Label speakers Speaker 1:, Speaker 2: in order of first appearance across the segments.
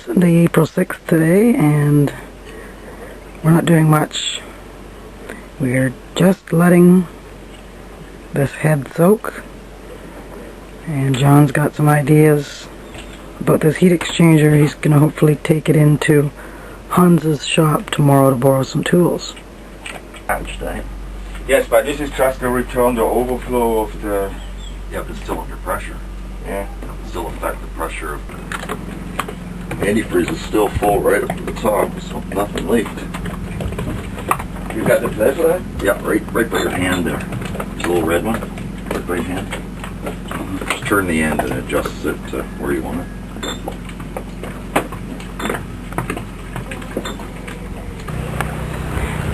Speaker 1: Sunday, April 6th today, and we're not doing much. We're just letting this head soak, and John's got some ideas about this heat exchanger. He's going to hopefully take it into Hans's shop tomorrow to borrow some tools.
Speaker 2: Yes, but this is just to return the overflow of the...
Speaker 3: Yeah, but it's still under pressure.
Speaker 2: Yeah.
Speaker 3: It will still affect the pressure of the antifreeze is still full right up to the top, so nothing leaked.
Speaker 2: You got the flashlight?
Speaker 3: Yeah, right by your hand there. There's a little red one, right by your hand. Just turn the end and it adjusts it to where you want it.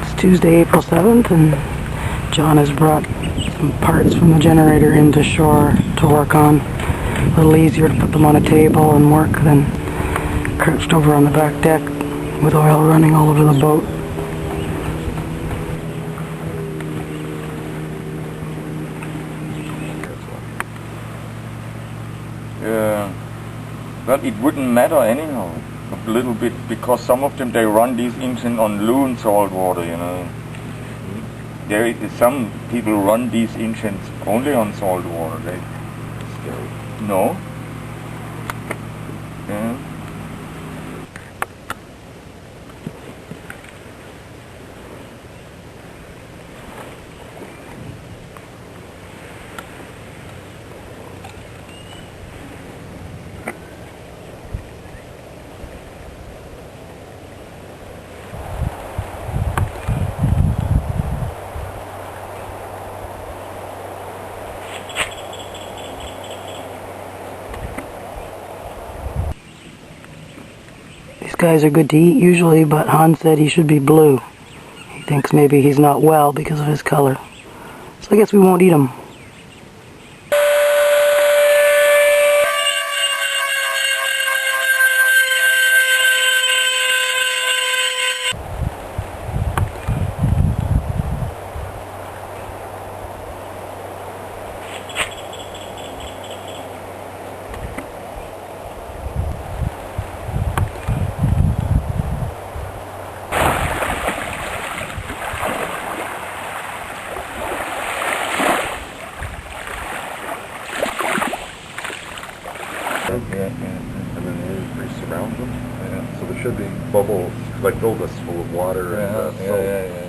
Speaker 1: It's Tuesday, April 7th, and John has brought some parts from the generator into shore to work on. A little easier to put them on a table and work than crouched over on the back deck with oil running all over the boat.
Speaker 2: But it wouldn't matter anyhow, a little bit, because some of them, they run these engines on loon salt water, you know. Some people run these engines only on salt water. No. Yeah.
Speaker 1: These guys are good to eat usually, but Hans said he should be blue. He thinks maybe he's not well because of his color. So I guess we won't eat them.
Speaker 3: And then the air surrounds them. Yeah. So there should be bubbles, like they'll just full of water.
Speaker 2: Yeah.